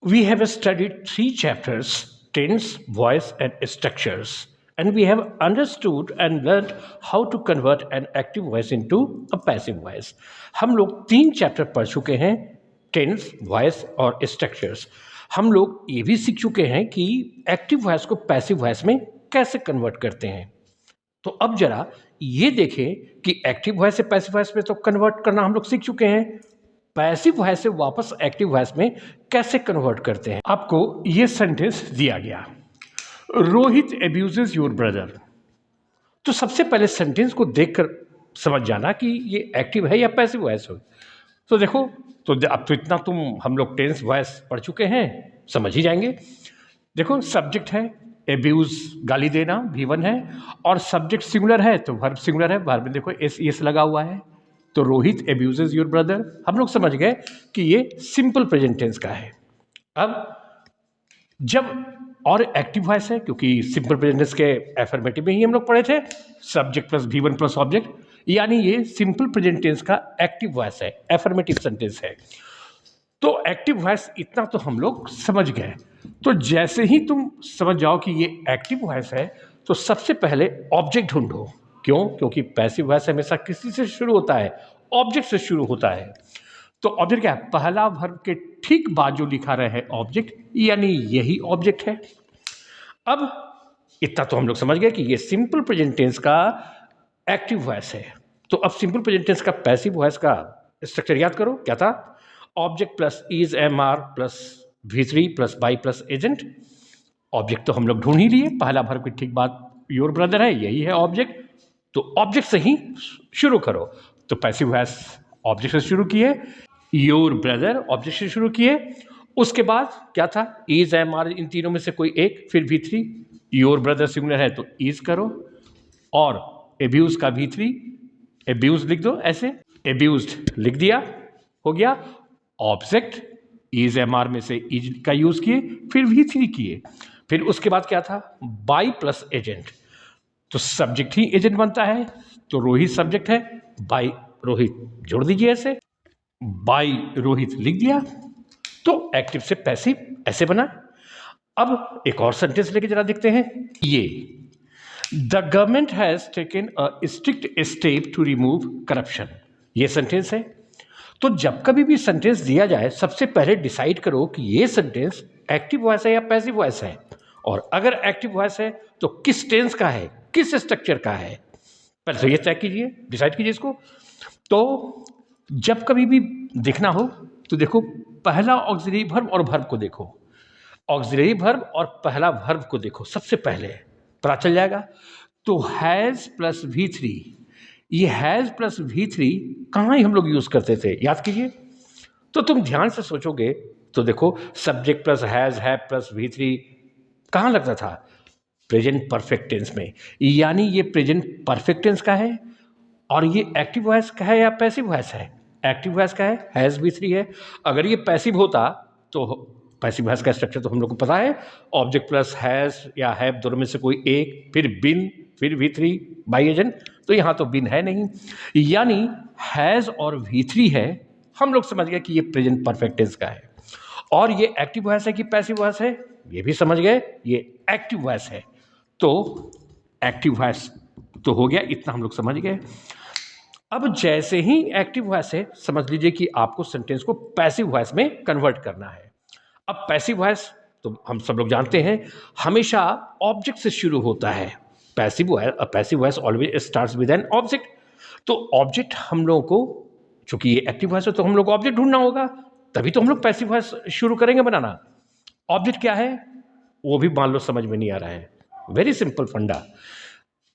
We have studied three chapters: tense, voice, and structures. And we have understood and learned how to convert an active voice into a passive voice. हम लोग तीन chapter पढ़ चुके हैं: tense, voice और structures. हम लोग ये भी सीख चुके हैं कि एक्टिव वॉइस को पैसिव वॉइस में कैसे कन्वर्ट करते हैं। तो अब जरा ये देखें कि एक्टिव वॉइस से पैसिव वॉइस में तो कन्वर्ट करना हम लोग सीख चुके हैं, पैसिव वॉइस से वापस एक्टिव वॉइस में कैसे कन्वर्ट करते हैं। आपको ये सेंटेंस दिया गया, रोहित एब्यूजेस योर ब्रदर। तो सबसे पहले सेंटेंस को देखकर समझ जाना कि ये एक्टिव है या पैसिव वॉइस हो। तो देखो, तो अब तो इतना हम लोग टेंस वॉइस पढ़ चुके हैं, समझ ही जाएंगे। देखो, सब्जेक्ट है एब्यूज, गाली देना, V1 है, और सब्जेक्ट सिंगुलर है तो वर्ब सिंगुलर है। वर्ब में देखो एस लगा हुआ है, तो रोहित एब्यूजेस योर ब्रदर। हम लोग समझ गए कि ये सिंपल प्रेजेंट टेंस का है। अब जब और एक्टिव वॉइस है, क्योंकि सिंपल प्रेजेंट टेंस के एफर्मेटिव में ही हम लोग पढ़े थे, subject plus V1 plus object, यानी ये सिंपल प्रेजेंट टेंस का एक्टिव वॉइस है, एफर्मेटिव सेंटेंस है। तो एक्टिव वॉइस इतना तो हम लोग समझ गए। तो जैसे ही तुम समझ जाओ कि ये एक्टिव वॉइस है, तो सबसे पहले ऑब्जेक्ट ढूंढो। क्यों? क्योंकि पैसिव वॉइस हमेशा किसी से शुरू होता है, ऑब्जेक्ट से शुरू होता है। तो ऑब्जेक्ट क्या है? पहला वर्ब के ठीक बाद जो लिखा रहे है ऑब्जेक्ट, यानी यही ऑब्जेक्ट है। अब इतना तो हम लोग समझ गए कि ये सिंपल प्रेजेंट टेंस का एक्टिव वॉइस है। तो अब सिंपल प्रेजेंट टेंस का पैसिव वॉइस का स्ट्रक्चर याद करो। क्या था? Object plus is am are plus V3 plus by plus agent. Object तो हम लोग ढूंढ ही लिए, पहला वर्ब के ठीक बाद योर ब्रदर है, यही है ऑब्जेक्ट। तो ऑब्जेक्ट से ही शुरू करो। तो पैसिव वॉइस ऑब्जेक्ट से शुरू किए, योर ब्रदर ऑब्जेक्ट से शुरू किए, उसके बाद क्या था? इज एम आर, इन तीनों में से कोई एक, फिर V3, योर ब्रदर सिंगुलर है तो इज करो, और एब्यूज का V3, एब्यूज लिख दो, ऐसे एब्यूज्ड लिख दिया, हो गया। ऑब्जेक्ट इज एम आर में से इज का यूज किए, फिर V3 किए, फिर उसके बाद क्या था? By plus agent. तो सब्जेक्ट ही एजेंट बनता है, तो रोहित सब्जेक्ट है, बाई रोहित जोड़ दीजिए, ऐसे बाई रोहित लिख दिया। तो एक्टिव से पैसिव ऐसे बना। अब एक और सेंटेंस लेके जरा देखते हैं। ये the government has taken a strict step to remove corruption, ये सेंटेंस है। तो जब कभी भी सेंटेंस दिया जाए, सबसे पहले डिसाइड करो कि ये सेंटेंस एक्टिव वॉइस है या पैसिव वॉइस है, और अगर एक्टिव वॉइस है तो किस टेंस का है, किस स्ट्रक्चर का है, पहले तो ये तय कीजिए, डिसाइड कीजिए इसको। तो जब कभी भी देखना हो तो देखो, पहला ऑक्सिलरी वर्ब और वर्ब को देखो, ऑक्सिलरी वर्ब और पहला वर्ब को देखो, सबसे पहले पता चल जाएगा। तो हैज प्लस V3, ये हैज प्लस V3 कहाँ ही हम लोग यूज करते थे, याद कीजिए। तो तुम ध्यान से सोचोगे तो देखो, सब्जेक्ट प्लस हैज है प्लस V3 कहाँ लगता था? प्रेजेंट परफेक्ट टेंस में, यानी ये प्रेजेंट परफेक्ट टेंस का है। और ये एक्टिव वॉइस का है या पैसिव वॉइस है? एक्टिव वॉइस का है, हैज V3 है। अगर ये पैसिव होता तो पैसिव वॉइस का स्ट्रक्चर तो हम लोग को पता है, ऑब्जेक्ट प्लस हैज या हैव, दोनों में से कोई एक, फिर बिन, फिर V3 बाई एजेंट। तो यहाँ तो बिन है नहीं, यानी हैज और V3 है। हम लोग समझ गए कि ये प्रेजेंट परफेक्ट टेंस का है। और ये एक्टिव वॉइस है कि पैसिव वॉइस है, ये भी समझ गए, ये एक्टिव वॉइस है। तो एक्टिव वॉइस तो हो गया, इतना हम लोग समझ गए। अब जैसे ही एक्टिव वॉइस है, समझ लीजिए कि आपको सेंटेंस को पैसिव वॉइस में कन्वर्ट करना है। अब पैसिव वॉइस तो हम सब लोग जानते हैं, हमेशा ऑब्जेक्ट से शुरू होता है। Passive voice always starts with an object. तो ऑब्जेक्ट हम लोगों को, चूंकि ये एक्टिव वॉइस है तो हम लोग को ऑब्जेक्ट ढूंढना होगा, तभी तो हम लोग पैसिव वॉइस शुरू करेंगे बनाना। ऑब्जेक्ट क्या है वो भी मान लो समझ में नहीं आ रहा है। वेरी सिंपल फंडा,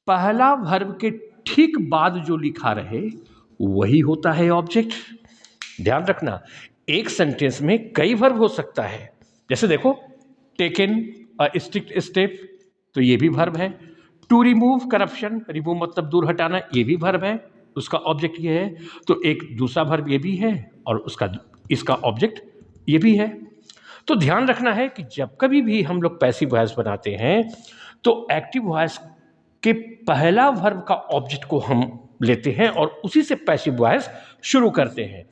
पहला वर्ब के ठीक बाद जो लिखा रहे वही होता है ऑब्जेक्ट। ध्यान रखना, एक सेंटेंस में कई वर्ब हो सकता है। जैसे देखो, टेकन अ स्ट्रिक्ट स्टेप, तो ये भी वर्ब है। टू रिमूव करप्शन, रिमूव मतलब दूर हटाना, ये भी वर्ब है, उसका ऑब्जेक्ट ये है। तो एक दूसरा वर्ब ये भी है, और इसका ऑब्जेक्ट ये भी है। तो ध्यान रखना है कि जब कभी भी हम लोग पैसिव वॉइस बनाते हैं तो एक्टिव वॉइस के पहला वर्ब का ऑब्जेक्ट को हम लेते हैं और उसी से पैसिव वॉइस शुरू करते हैं।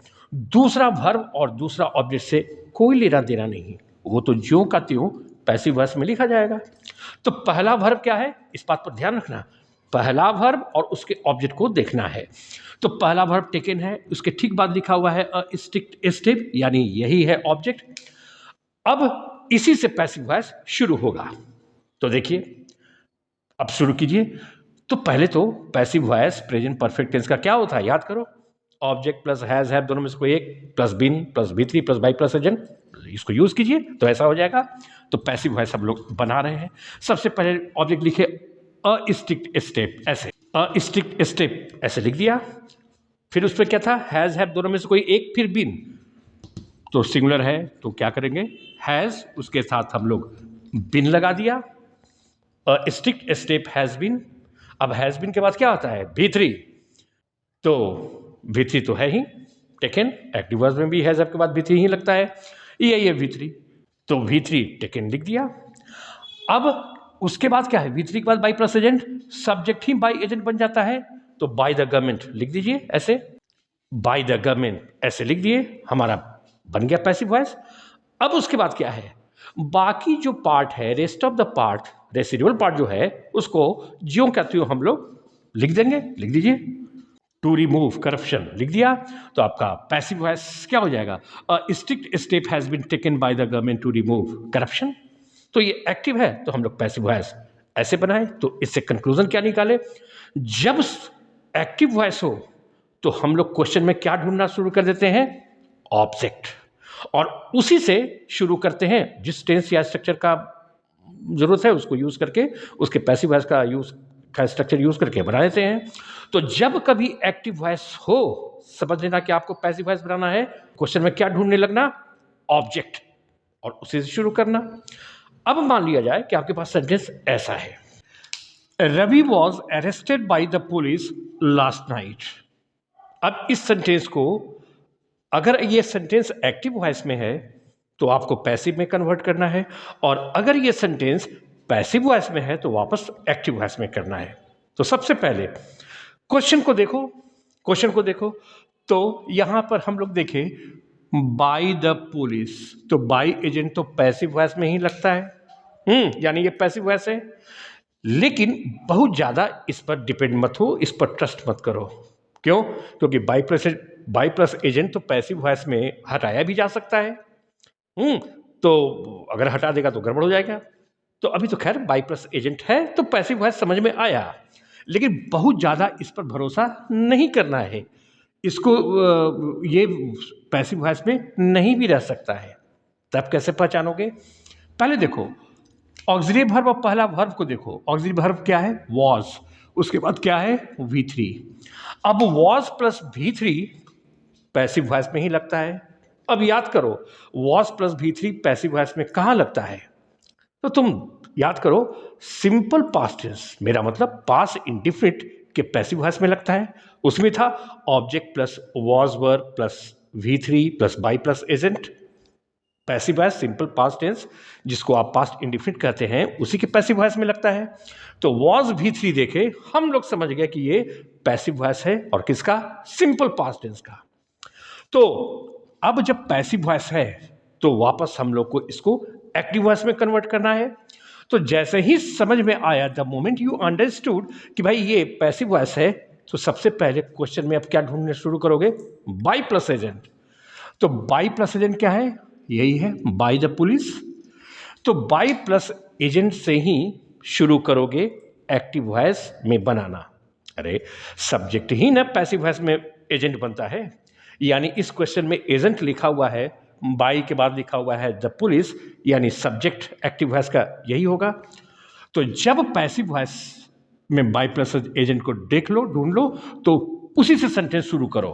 दूसरा वर्ब और दूसरा ऑब्जेक्ट से कोई लेना देना नहीं। वो तो ज्यों का त्यों पैसिव वॉइस में लिखा जाएगा। तो पहला वर्ब क्या है, इस बात पर ध्यान रखना, पहला वर्ब और उसके ऑब्जेक्ट को देखना है। तो पहला वर्ब टेकन है, उसके ठीक बाद लिखा हुआ है अ स्टिक्ड स्टेप, यानी यही है ऑब्जेक्ट। अब इसी से पैसिव वॉइस शुरू होगा। तो देखिए, अब शुरू कीजिए। तो पहले तो passive voice present perfect tense का क्या होता है, याद करो, ऑब्जेक्ट प्लस हैज हैव दोनों में से कोई एक प्लस बीन प्लस बी3 प्लस बाई प्लस एजेंट, इसको यूज कीजिए तो ऐसा हो जाएगा। तो पैसिव वॉइस हम लोग बना रहे हैं। सबसे पहले ऑब्जेक्ट लिखे अ स्टिक्ड स्टेप, ऐसे अ स्टिक्ड स्टेप ऐसे लिख दिया। फिर उस पर क्या था, हैज हैव दोनों में से कोई एक, फिर बीन, तो सिंगुलर है तो क्या करेंगे, हैज उसके साथ हम लोग बिन लगा दिया, अ स्टिक्ड स्टेप हैज बीन। अब हैज बीन के बाद क्या आता है, V3, तो V3 तो है ही टेकन, एक्टिव वर्ब में भी हैज के बाद V3 ही लगता है, यही है V3, तो V3 टेकन लिख दिया। अब उसके बाद क्या है, V3 के बाद by plus agent, subject he by agent बन जाता है, तो बाय द गवर्नमेंट लिख दीजिए ऐसे, बाय द गवर्नमेंट ऐसे लिख दिए, हमारा बन गया पैसिव वॉइस। अब उसके बाद क्या है, बाकी जो पार्ट है, rest of the part, residual part जो है, उसको ज्यों का त्यों हम लोग लिख देंगे, लिख दीजिए, टू रिमूव करप्शन लिख दिया। तो आपका पैसिव वॉइस क्या हो जाएगा, a strict step has been taken by the government to remove corruption. तो ये एक्टिव है तो हम लोग पैसिव वॉइस ऐसे बनाए। तो इससे कंक्लूजन क्या निकाले, जब एक्टिव वॉइस हो तो हम लोग क्वेश्चन में क्या ढूंढना शुरू कर देते हैं, ऑब्जेक्ट, और उसी से शुरू करते हैं, जिस टेंस या स्ट्रक्चर का जरूरत है उसको यूज करके, उसके पैसिव वॉइस का स्ट्रक्चर यूज करके बना देते हैं। तो जब कभी एक्टिव वॉइस हो, समझ लेना कि आपको पैसिव वॉइस बनाना है, क्वेश्चन में क्या ढूंढने लगना, ऑब्जेक्ट, और उसी से शुरू करना। अब मान लिया जाए कि आपके पास सेंटेंस ऐसा है, Ravi was arrested by the police last night. अब इस सेंटेंस को, अगर ये सेंटेंस एक्टिव वॉइस में है तो आपको पैसिव में कन्वर्ट करना है, और अगर ये सेंटेंस पैसिव वॉइस में है तो वापस एक्टिव वॉइस में करना है। तो सबसे पहले क्वेश्चन को देखो, क्वेश्चन को देखो, तो यहां पर हम लोग देखें बाय द पुलिस, तो बाय एजेंट तो पैसिव वॉइस में ही लगता है, यानी ये पैसिव वॉइस है। लेकिन बहुत ज्यादा इस पर डिपेंड मत हो, इस पर ट्रस्ट मत करो। क्यों, क्योंकि बाय प्लस एजेंट तो पैसिव वॉइस में हटाया भी जा सकता है, तो अगर हटा देगा तो गड़बड़ हो जाएगा। तो अभी तो खैर बाई प्लस एजेंट है तो पैसिव वॉइस समझ में आया, लेकिन बहुत ज़्यादा इस पर भरोसा नहीं करना है। इसको ये पैसिव वॉइस में नहीं भी रह सकता है। तब कैसे पहचानोगे, पहले देखो ऑक्सिलरी वर्ब और पहला वर्ब को देखो। ऑक्सिलरी वर्ब क्या है, वॉज, उसके बाद क्या है, V3। अब was plus V3 passive voice में ही लगता है। अब याद करो, was plus V3 passive voice में कहाँ लगता है, तो तुम याद करो, सिंपल पास्ट टेंस, मेरा मतलब पास्ट इंडिफिनिट के पैसिव वॉइस में लगता है। उसमें था object plus was verb plus V3 plus by plus agent, passive voice simple past tense जिसको आप पास्ट इंडिफिनिट कहते हैं, उसी के पैसिव वॉइस में लगता है। तो वॉज V3 देखे हम लोग समझ गए कि ये पैसिव वॉइस है, और किसका, सिंपल पास्ट टेंस का। तो अब जब पैसिव वॉइस है तो वापस हम लोग को इसको एक्टिव वॉइस में कन्वर्ट करना है। तो जैसे ही समझ में आया, द मोमेंट यू अंडरस्टूड कि भाई ये पैसिव वॉइस है, तो सबसे पहले क्वेश्चन में अब क्या ढूंढने शुरू करोगे, बाई प्लस एजेंट। तो बाई प्लस एजेंट क्या है, यही है, बाई द पुलिस। तो बाई प्लस एजेंट से ही शुरू करोगे एक्टिव वॉइस में बनाना। अरे सब्जेक्ट ही ना पैसिव वॉइस में एजेंट बनता है, यानी इस क्वेश्चन में एजेंट लिखा हुआ है, बाई के बाद लिखा हुआ है द पुलिस, यानी सब्जेक्ट एक्टिव वॉइस का यही होगा। तो जब पैसिव वॉइस में बाई प्लस एजेंट को देख लो, ढूंढ लो, तो उसी से सेंटेंस शुरू करो।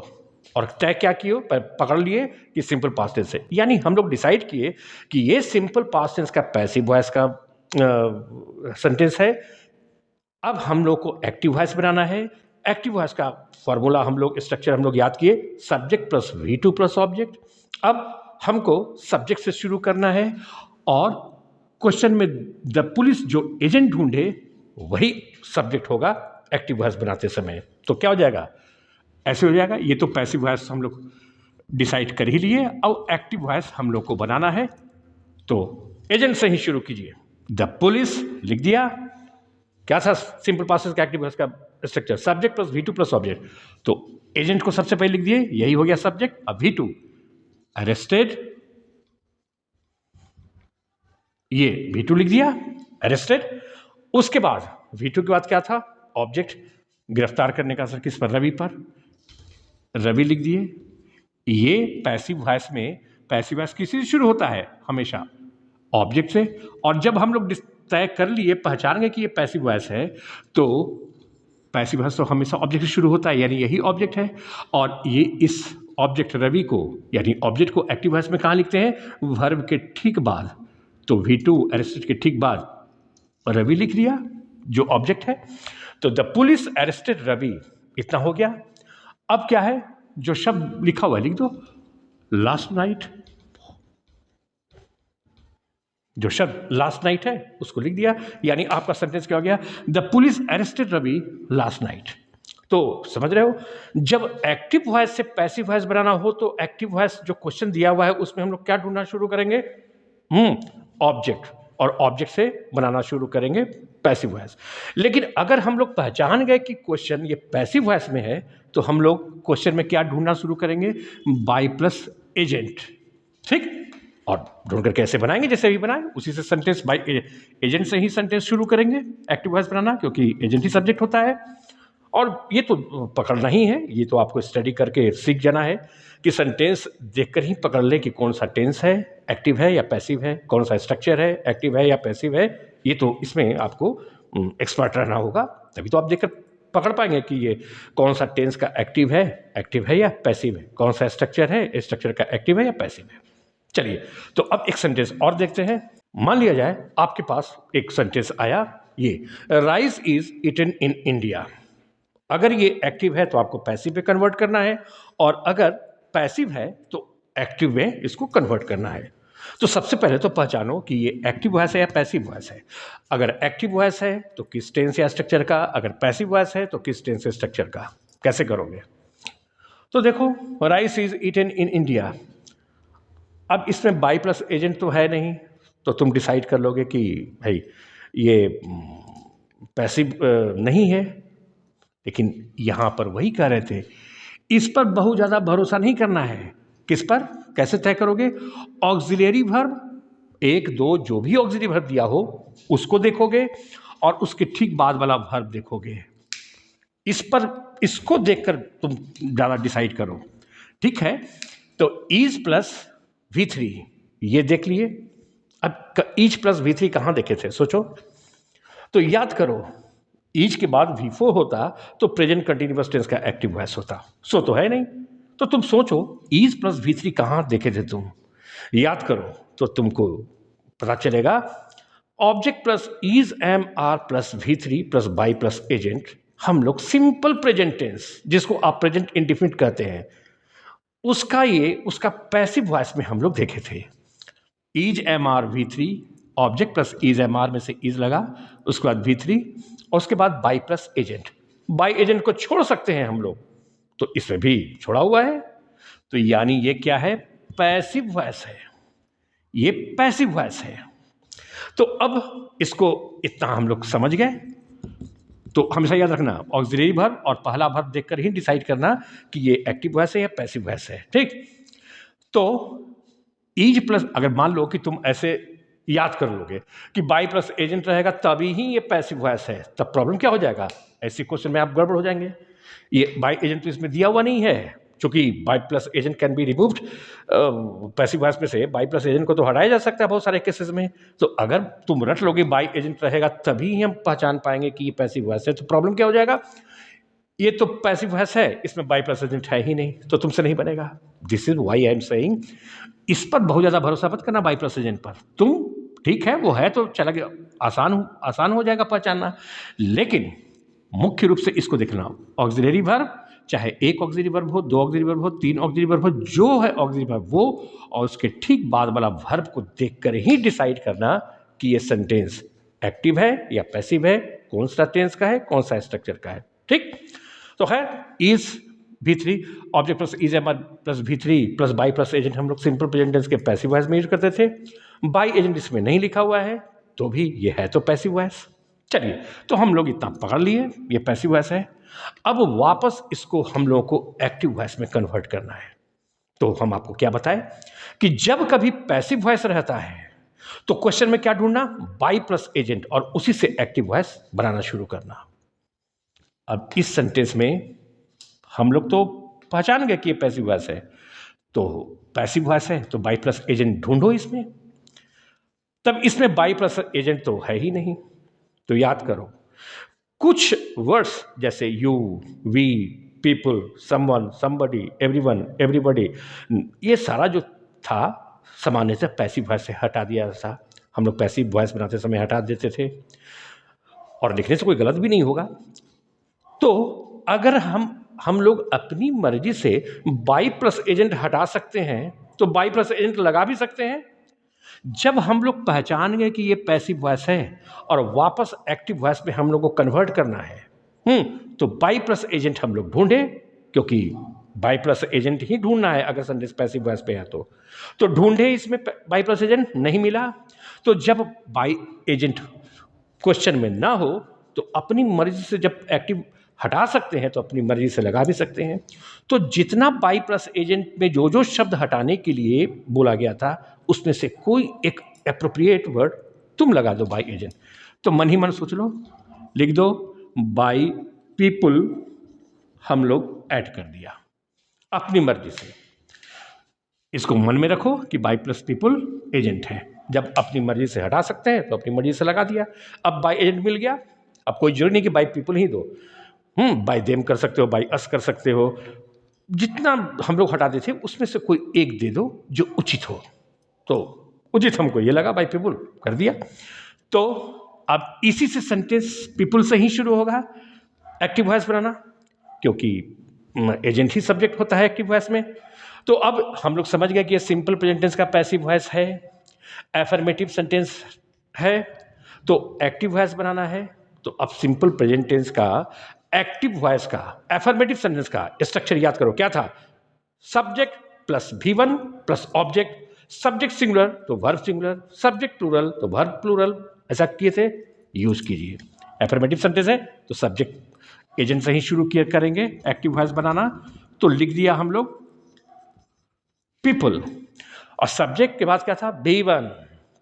और तय क्या किए, पकड़ लिए कि सिंपल पास्ट टेंस है, यानी हम लोग डिसाइड किए कि ये सिंपल पास्ट टेंस का पैसिव वॉइस का सेंटेंस है। अब हम लोग को एक्टिव वॉइस बनाना है। एक्टिव वॉइस का फॉर्मूला हम लोग, स्ट्रक्चर हम लोग याद किए, subject plus V2 plus object. अब हमको सब्जेक्ट से शुरू करना है, और क्वेश्चन में द पुलिस जो एजेंट ढूंढे वही सब्जेक्ट होगा एक्टिव वॉइस बनाते समय। तो क्या हो जाएगा, ऐसे हो जाएगा। ये तो पैसिव वॉइस हम लोग डिसाइड कर ही लिए, अब एक्टिव वॉइस हम लोग को बनाना है। तो एजेंट से ही शुरू कीजिए। द पुलिस लिख दिया, क्या था सिंपल पास्ट का एक्टिव वॉइस का structure, subject plus V2 plus object. तो एजेंट को सबसे पहले लिख दिए, यही हो गया सब्जेक्ट। अब V2 अरेस्टेड, ये V2 लिख दिया अरेस्टेड। उसके बाद V2 के बाद क्या था, ऑब्जेक्ट, गिरफ्तार करने का असर किस पर, रवि पर, रवि लिख दिए। ये पैसिव वॉइस में, पैसिव वॉइस किसी से शुरू होता है हमेशा, ऑब्जेक्ट से। और जब हम लोग तय कर लिए, पहचान गए कि ये पैसिव वॉइस है, तो पैसिव वॉइस तो हमेशा ऑब्जेक्ट से शुरू होता है, यानी यही ऑब्जेक्ट है। और ये इस ऑब्जेक्ट रवि को, यानी ऑब्जेक्ट को एक्टिव वॉइस में कहाँ लिखते हैं, वर्ब के ठीक बाद। तो V2 अरेस्टेड के ठीक बाद रवि लिख दिया जो ऑब्जेक्ट है। तो द पुलिस अरेस्टेड रवि, इतना हो गया। अब क्या है, जो शब्द लिखा हुआ है लिख दो, लास्ट नाइट। जो शब्द लास्ट नाइट है उसको लिख दिया, यानी आपका सेंटेंस क्या हो गया, the police arrested Ravi last night. तो समझ रहे हो, जब एक्टिव वॉइस से पैसिव वॉइस बनाना हो तो एक्टिव वॉइस जो क्वेश्चन दिया हुआ है उसमें हम लोग क्या ढूंढना शुरू करेंगे, ऑब्जेक्ट, और ऑब्जेक्ट से बनाना शुरू करेंगे पैसिव वॉइस। लेकिन अगर हम लोग पहचान गए कि क्वेश्चन ये पैसिव वॉइस में है, तो हम लोग क्वेश्चन में क्या ढूंढना शुरू करेंगे, बाई प्लस एजेंट। ठीक, और ढूंढकर कैसे बनाएंगे, जैसे भी बनाए उसी से सेंटेंस, बाई एजेंट से ही सेंटेंस शुरू करेंगे एक्टिव वॉइस बनाना, क्योंकि एजेंट ही सब्जेक्ट होता है। और ये तो पकड़ना ही है, ये तो आपको स्टडी करके सीख जाना है कि सेंटेंस देखकर ही पकड़ ले कि कौन सा टेंस है, एक्टिव है या पैसिव है, कौन सा स्ट्रक्चर है, एक्टिव है या पैसिव है। ये तो इसमें आपको एक्सपर्ट रहना होगा, तभी तो आप देखकर पकड़ पाएंगे कि ये कौन सा टेंस का एक्टिव है या पैसिव है, कौन सा स्ट्रक्चर है, स्ट्रक्चर का एक्टिव है या पैसिव है। चलिए, तो अब एक सेंटेंस और देखते हैं। मान लिया जाए आपके पास एक सेंटेंस आया, ये rice is eaten in India. अगर ये एक्टिव है तो आपको पैसिव में कन्वर्ट करना है, और अगर पैसिव है तो एक्टिव में इसको कन्वर्ट करना है। तो सबसे पहले तो पहचानो कि ये एक्टिव वॉइस है या पैसिव वॉइस है। अगर एक्टिव वॉइस है तो किस टेंस या स्ट्रक्चर का, अगर पैसिव वॉइस है तो किस टेंस या स्ट्रक्चर का। कैसे करोगे, तो देखो, rice is eaten in India. अब इसमें बाई प्लस एजेंट तो है नहीं, तो तुम डिसाइड कर लोगे कि भाई ये पैसिव नहीं है। लेकिन यहाँ पर वही कह रहे थे, इस पर बहुत ज़्यादा भरोसा नहीं करना है। किस पर, कैसे तय करोगे, ऑक्सिलरी वर्ब, एक दो जो भी ऑक्सिलरी वर्ब दिया हो उसको देखोगे, और उसके ठीक बाद वाला वर्ब देखोगे। इस पर, इसको देखकर तुम ज़्यादा डिसाइड करो, ठीक है। तो इज प्लस V3 ये देख लिए। अब इज प्लस V3 कहाँ देखे थे, सोचो तो, याद करो। ईच के बाद V4 होता तो प्रेजेंट कंटिन्यूअस टेंस का एक्टिव वॉइस होता, सो तो है नहीं। तो तुम सोचो ईज प्लस V3 कहाँ देखे थे तुम, याद करो तो तुमको पता चलेगा। Object plus is am are plus V3 plus by plus agent, हम लोग सिंपल प्रेजेंट टेंस जिसको आप प्रेजेंट इंडिफिनिट कहते हैं, उसका पैसिव वॉइस में हम लोग देखे थे। Is am are V3, object plus is am are में से ईज लगा, उसके बाद V3, और उसके बाद by plus agent. By agent को छोड़ सकते हैं हम लोग, तो इसमें भी छोड़ा हुआ है। तो यानी ये क्या है, पैसिव वॉइस है, ये पैसिव वॉइस है। तो अब इसको इतना हम लोग समझ गए। तो हमेशा याद रखना, ऑक्सिलरी वर्ब और पहला वर्ब देखकर ही डिसाइड करना कि ये एक्टिव वॉइस है या पैसिव वॉइस है, ठीक। तो ईज प्लस, अगर मान लो कि तुम ऐसे याद कर लोगे कि बाई प्लस एजेंट रहेगा तभी ही ये पैसिव वॉइस है, तब प्रॉब्लम क्या हो जाएगा, ऐसे क्वेश्चन में आप गड़बड़ हो जाएंगे। ये बाई एजेंट तो इसमें दिया हुआ नहीं है, क्योंकि by plus agent can be removed. Passive voice में से बाई प्लस एजेंट को तो हटाया जा सकता है बहुत सारे केसेस में। तो अगर तुम रट लोगे बाई एजेंट रहेगा तभी ही हम पहचान पाएंगे कि ये पैसिव वॉइस है, तो प्रॉब्लम क्या हो जाएगा, ये तो पैसिव वॉइस है, इसमें बाई प्लस एजेंट है ही नहीं, तो तुमसे नहीं बनेगा। This is why I am saying, इस पर बहुत ज़्यादा भरोसा मत करना बाई प्लस एजेंट पर। तुम ठीक है वो है तो चला गया, आसान हो जाएगा पहचानना, लेकिन मुख्य रूप से इसको देखना। ऑक्सिलरी वर्ब, चाहे एक ऑक्सिलरी वर्ब हो, दो ऑक्सिलरी वर्ब हो, तीन ऑक्सिलरी वर्ब हो, जो है ऑक्सिलरी वर्ब वो, और उसके ठीक बाद वाला वर्ब को देखकर ही डिसाइड करना कि ये सेंटेंस एक्टिव है या पैसिव है, कौन सा टेंस का है, कौन सा स्ट्रक्चर का है, ठीक। तो खैर, is V3, object plus is am are plus V3 plus by plus agent हम लोग सिंपल प्रेजेंट टेंस के पैसिव वॉइस में यूज करते थे। बाई एजेंट इसमें नहीं लिखा हुआ है तो भी ये है तो पैसिव वॉइस। चलिए, तो हम लोग इतना पकड़ लिए, ये पैसिव वॉइस है। अब वापस इसको हम लोगों को एक्टिव वॉइस में कन्वर्ट करना है। तो हम आपको क्या बताएं कि जब कभी पैसिव वॉइस रहता है तो क्वेश्चन में क्या ढूंढना, बाई प्लस एजेंट, और उसी से एक्टिव वॉइस बनाना शुरू करना। अब इस सेंटेंस में हम लोग तो पहचान गए कि ये पैसिव वॉइस है, तो पैसिव वॉइस है तो बाई प्लस एजेंट ढूंढो इसमें। तब इसमें बाई प्लस एजेंट तो है ही नहीं, तो याद करो कुछ वर्ड्स जैसे you, we, people, someone, somebody, everyone, everybody, ये सारा जो था सामान्य से पैसिव वॉइस से हटा दिया था। हम लोग पैसिव वॉइस बनाते समय हटा देते थे और लिखने से कोई गलत भी नहीं होगा। तो अगर हम लोग अपनी मर्जी से बाई प्लस एजेंट हटा सकते हैं तो बाई प्लस एजेंट लगा भी सकते हैं। जब हम लोग पहचान गए कि ये पैसिव वॉइस है और वापस एक्टिव वॉइस में हम लोग को कन्वर्ट करना है, तो बाई प्लस एजेंट हम लोग ढूंढे, क्योंकि बाई प्लस एजेंट ही ढूंढना है अगर सेंटेंस पैसिव वॉइस पे है तो ढूंढे। इसमें बाई प्लस एजेंट नहीं मिला, तो जब बाई एजेंट क्वेश्चन में ना हो तो अपनी मर्जी से जब एक्टिव हटा सकते हैं तो अपनी मर्जी से लगा भी सकते हैं। तो जितना बाई प्लस एजेंट में जो जो शब्द हटाने के लिए बोला गया था उसमें से कोई एक एप्रोप्रिएट वर्ड तुम लगा दो बाई एजेंट। तो मन ही मन सोच लो, लिख दो बाई पीपल, हम लोग ऐड कर दिया अपनी मर्जी से। इसको मन में रखो कि बाई प्लस पीपल एजेंट है। जब अपनी मर्जी से हटा सकते हैं तो अपनी मर्जी से लगा दिया। अब बाई एजेंट मिल गया, अब कोई जरूरी नहीं कि बाई पीपल ही दो, बाई देम कर सकते हो, बाई अस कर सकते हो। जितना हम लोग हटाते थे उसमें से कोई एक दे दो जो उचित हो। तो उचित हमको ये लगा, बाई पीपल कर दिया। तो अब इसी से सेंटेंस पीपल से ही शुरू होगा एक्टिव वॉइस बनाना, क्योंकि एजेंट ही सब्जेक्ट होता है एक्टिव वॉइस में। तो अब हम लोग समझ गए कि ये सिंपल प्रेजेंट टेंस का पैसिव वॉइस है, एफर्मेटिव सेंटेंस है, तो एक्टिव वॉइस बनाना है। तो अब सिंपल प्रेजेंट टेंस का एक्टिव वॉइस का एफर्मेटिव सेंटेंस का स्ट्रक्चर याद करो, क्या था, subject plus V1 plus object, subject singular तो वर्ब सिंगुलर, सब्जेक्ट प्लूरल तो वर्ब प्लूरल, ऐसा किए थे, यूज कीजिए। एफर्मेटिव सेंटेंस है तो सब्जेक्ट एजेंट से ही शुरू किया करेंगे एक्टिव वॉइस बनाना। तो लिख दिया हम लोग पीपल, और सब्जेक्ट के बाद क्या था, V1,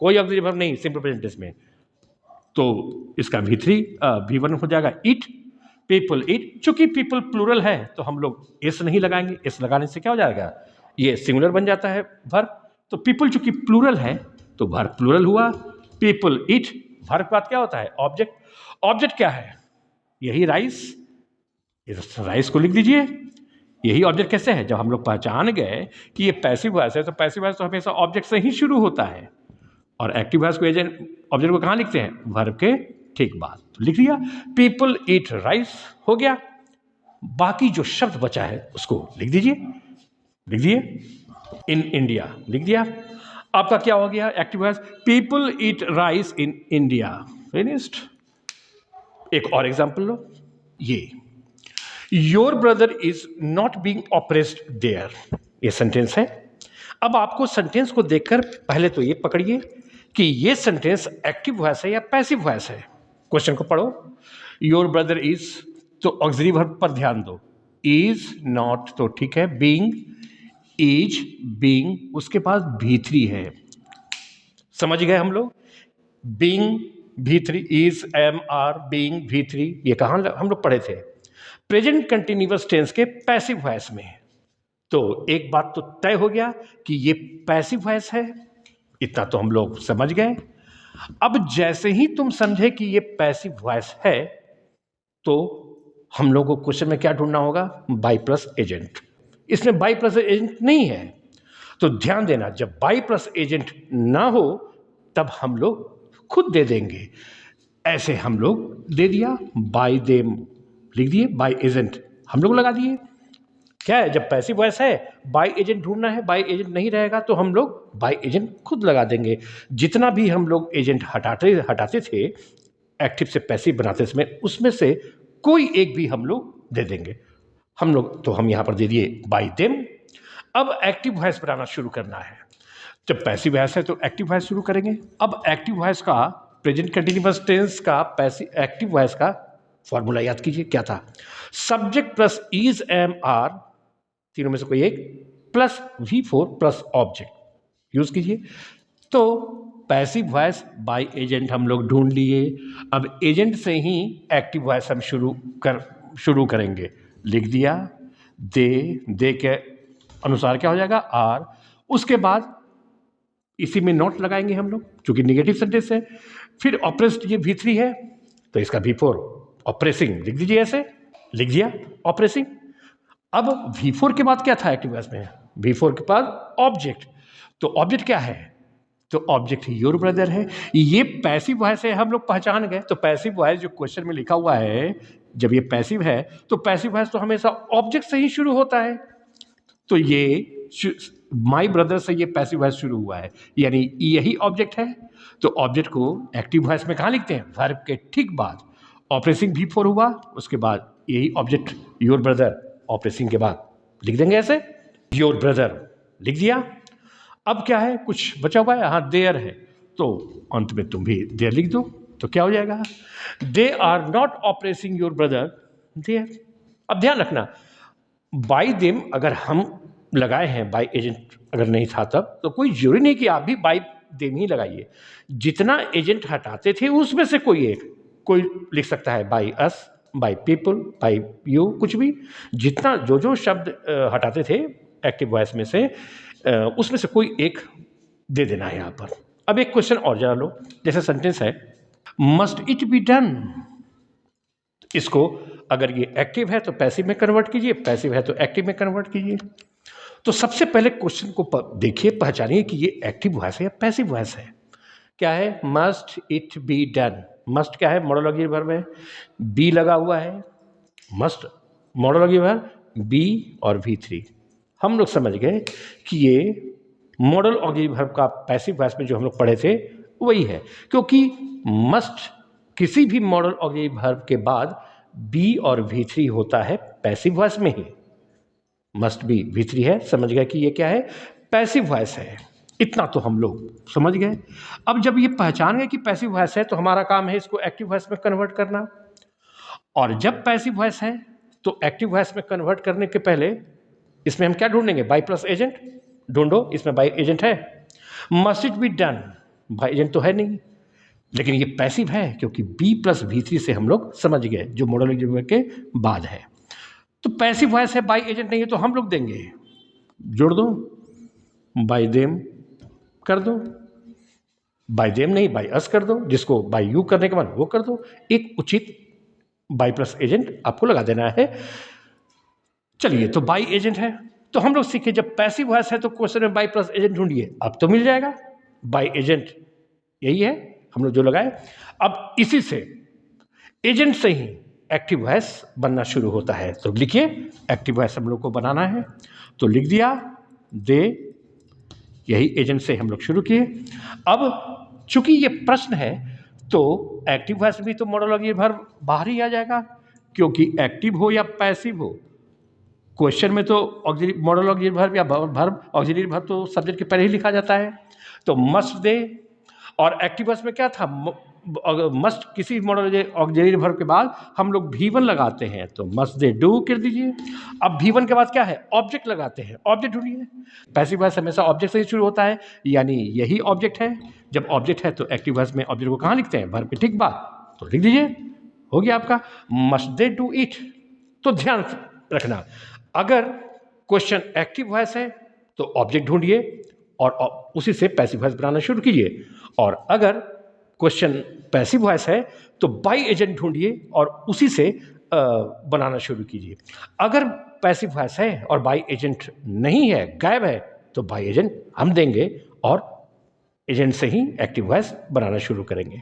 कोई ऑक्सिलरी वर्ब नहीं सिंपल प्रेजेंट टेंस में, तो इसका V1 हो जाएगा इट, पीपल इट। चूंकि पीपल प्लूरल है तो हम लोग एस नहीं लगाएंगे, एस लगाने से क्या हो जाएगा, ये सिंगुलर बन जाता है वर्ब। तो पीपल चूंकि प्लूरल है तो वर्ब प्लूरल हुआ, पीपल इट। वर्ब के बाद क्या होता है, ऑब्जेक्ट। ऑब्जेक्ट क्या है, यही राइस, इस राइस को लिख दीजिए। यही ऑब्जेक्ट कैसे है, जब हम लोग पहचान गए कि ये पैसिव वॉइस है तो पैसिव वॉइस तो हमेशा ऑब्जेक्ट से ही शुरू होता है, और एक्टिव वॉइस को एजेंट ऑब्जेक्ट को कहाँ लिखते हैं, वर्ब के ठीक बाद। तो लिख दिया पीपल ईट राइस, हो गया। बाकी जो शब्द बचा है उसको लिख दीजिए, लिख दिए इन इंडिया, लिख दिया। आपका क्या हो गया active voice, people eat rice in India, finished. एक और एग्जांपल लो, ये your brother is not being oppressed there, ये सेंटेंस है। अब आपको सेंटेंस को देखकर पहले तो ये पकड़िए कि ये सेंटेंस एक्टिव वॉइस है या पैसिव वॉइस है। क्वेश्चन को पढ़ो, योर ब्रदर इज, तो ऑक्सिलरी वर्ब पर ध्यान दो, इज नॉट तो ठीक है, बीइंग, इज, बीइंग, उसके पास V3 है, समझ गए हम लोग, being V3, is, am, are, being V3, ये कहाँ हम लोग पढ़े थे, प्रेजेंट कंटिन्यूअस टेंस के पैसिव वॉइस में। तो एक बात तो तय हो गया कि ये पैसिव वॉइस है, इतना तो हम लोग समझ गए। अब जैसे ही तुम समझे कि ये पैसिव वॉइस है तो हम लोगों को क्वेश्चन में क्या ढूंढना होगा, बाई प्लस एजेंट। इसमें बाई प्लस एजेंट नहीं है, तो ध्यान देना, जब बाई प्लस एजेंट ना हो तब हम लोग खुद दे देंगे। ऐसे हम लोग दे दिया, बाई देम लिख दिए, बाई एजेंट हम लोग लगा दिए। क्या है, जब पैसिव वॉइस है बाई एजेंट ढूंढना है, बाई एजेंट नहीं रहेगा तो हम लोग बाई एजेंट खुद लगा देंगे। जितना भी हम लोग एजेंट हटाते थे एक्टिव से पैसिव बनाते समय, उसमें से कोई एक भी हम लोग दे देंगे। हम लोग तो हम यहाँ पर दे दिए बाई देम। अब एक्टिव वॉइस बनाना शुरू करना है, जब पैसिव वॉइस है तो एक्टिव वॉइस शुरू करेंगे। अब एक्टिव वॉइस का प्रेजेंट कंटिन्यूअस टेंस का एक्टिव वॉइस का फॉर्मूला याद कीजिए, क्या था? Subject plus is am are, तीनों में से कोई एक, plus V4 plus object use कीजिए। तो पैसिव वॉइस बाय एजेंट हम लोग ढूंढ लिए। अब एजेंट से ही एक्टिव वॉइस हम शुरू करेंगे। लिख दिया, दे के अनुसार क्या हो जाएगा? आर। उसके बाद इसी में नोट लगाएंगे हम लोग, क्योंकि निगेटिव सेंटेंस है। फिर ऑपरेस्ट ये V3 है तो इसका V4 ऑपरेसिंग लिख दीजिए, ऐसे लिख दिया ऑपरेसिंग। अब V4 के बाद क्या था एक्टिव वॉइस में? V4 के बाद ऑब्जेक्ट। तो ऑब्जेक्ट क्या है? तो ऑब्जेक्ट योर ब्रदर है। ये पैसिव वॉइस है, हम लोग पहचान गए। तो पैसिव वॉइस जो क्वेश्चन में लिखा हुआ है, जब ये पैसिव है तो पैसिव वॉइस तो हमेशा ऑब्जेक्ट से ही शुरू होता है। तो ये माई ब्रदर से ये पैसिव वॉइस शुरू हुआ है, यानी यही ऑब्जेक्ट है। तो ऑब्जेक्ट को एक्टिव वॉइस में कहाँ लिखते हैं? वर्ब के ठीक बाद। ऑपरेसिंग V4 हुआ, उसके बाद यही ऑब्जेक्ट योर ब्रदर ऑपरेसिंग के बाद लिख देंगे, ऐसे योर ब्रदर लिख दिया। अब क्या है? कुछ बचा हुआ है, हाँ देयर है, तो अंत में तुम भी देयर लिख दो। तो क्या हो जाएगा? They are not oppressing your brother there. अब ध्यान रखना, बाई देम अगर हम लगाए हैं, बाई एजेंट अगर नहीं था तब, तो कोई जरूरी नहीं कि आप भी बाई देम ही लगाइए। जितना एजेंट हटाते थे उसमें से कोई एक, कोई लिख सकता है by us, by people, by you, कुछ भी। जितना जो शब्द हटाते थे एक्टिव वॉइस में से, उसमें से कोई एक दे देना है यहाँ पर। अब एक क्वेश्चन और जान लो, जैसे सेंटेंस है मस्ट इट बी डन। इसको अगर ये एक्टिव है तो पैसिव में कन्वर्ट कीजिए, पैसिव है तो एक्टिव में कन्वर्ट कीजिए। तो सबसे पहले क्वेश्चन को देखिए, पहचानिए कि ये एक्टिव वॉइस है या पैसिव वॉइस है। क्या है? Must it be done. Must क्या है? मॉडल ऑक्सिलरी वर्ब है, बी लगा हुआ है। Must modal auxiliary verb, be और V3। हम लोग समझ गए कि ये मॉडल ऑक्सिलरी वर्ब का पैसिव वॉइस में जो हम लोग पढ़े थे वही है, क्योंकि मस्ट किसी भी मॉडल ऑक्सिलरी वर्ब के बाद बी और V3 होता है पैसिव वॉइस में ही। मस्ट बी V3 है, समझ गए कि ये क्या है? पैसिव वॉइस है। इतना तो हम लोग समझ गए। अब जब ये पहचान गए कि पैसिव वॉइस है, तो हमारा काम है इसको एक्टिव वॉइस में कन्वर्ट करना। और जब पैसिव वॉइस है तो एक्टिव वॉइस में कन्वर्ट करने के पहले इसमें हम क्या ढूंढेंगे? बाई प्लस एजेंट ढूंढो। इसमें बाई एजेंट है। Must it be done, by agent तो है नहीं, लेकिन ये पैसिव है क्योंकि बी प्लस V3 से हम लोग समझ गए, जो मॉडल के बाद है। तो पैसिव वॉइस है, बाई एजेंट नहीं है, तो हम लोग देंगे, जोड़ दो, बाई देम कर दो, बाई देम नहीं बाई अस कर दो, जिसको बाई यू करने के बाद वो कर दो। एक उचित बाई प्लस एजेंट आपको लगा देना है। चलिए, तो बाई एजेंट है तो हम लोग सीखे, जब पैसिव वॉइस है तो क्वेश्चन में बाई प्लस एजेंट ढूंढिए। अब तो मिल जाएगा, बाई एजेंट यही है हम लोग जो लगाए। अब इसी से एजेंट से ही एक्टिव वॉइस बनना शुरू होता है। तो लिखिए, एक्टिव वॉइस हम लोग को बनाना है, तो लिख दिया दे, यही एजेंट से हम लोग शुरू किए। अब चूंकि ये प्रश्न है तो एक्टिव वॉइस भी तो मॉडल ऑक्सिलरी वर्ब बाहर ही आ जाएगा, क्योंकि एक्टिव हो या पैसिव हो, क्वेश्चन में तो मॉडल ऑक्सिलरी वर्ब या वर्ब ऑक्सिलरी वर्ब तो सब्जेक्ट के पहले ही लिखा जाता है। तो मस्ट दे, और एक्टिव वॉइस में क्या था? मस्ट किसी मॉडल ऑक्सिलरी वर्ब के बाद हम लोग V1 लगाते हैं, तो मस्ट दे डू कर दीजिए। अब V1 के बाद क्या है? ऑब्जेक्ट लगाते हैं, ऑब्जेक्ट ढूंढिए। पैसिव वॉइस हमेशा ऑब्जेक्ट से ही शुरू होता है, यानी यही ऑब्जेक्ट है। जब ऑब्जेक्ट है तो एक्टिव वॉइस में ऑब्जेक्ट को कहाँ लिखते हैं? वर्ब के ठीक बाद। तो लिख दीजिए, हो गया आपका मस्ट दे डू इट। तो ध्यान रखना, अगर क्वेश्चन एक्टिव वॉइस है तो ऑब्जेक्ट ढूंढिए और उसी से पैसिव वॉइस बनाना शुरू कीजिए। और अगर क्वेश्चन पैसिव वॉइस है तो बाई एजेंट ढूंढिए और उसी से बनाना शुरू कीजिए। अगर पैसिव वॉइस है और बाई एजेंट नहीं है, गायब है, तो बाई एजेंट हम देंगे और एजेंट से ही एक्टिव वॉइस बनाना शुरू करेंगे।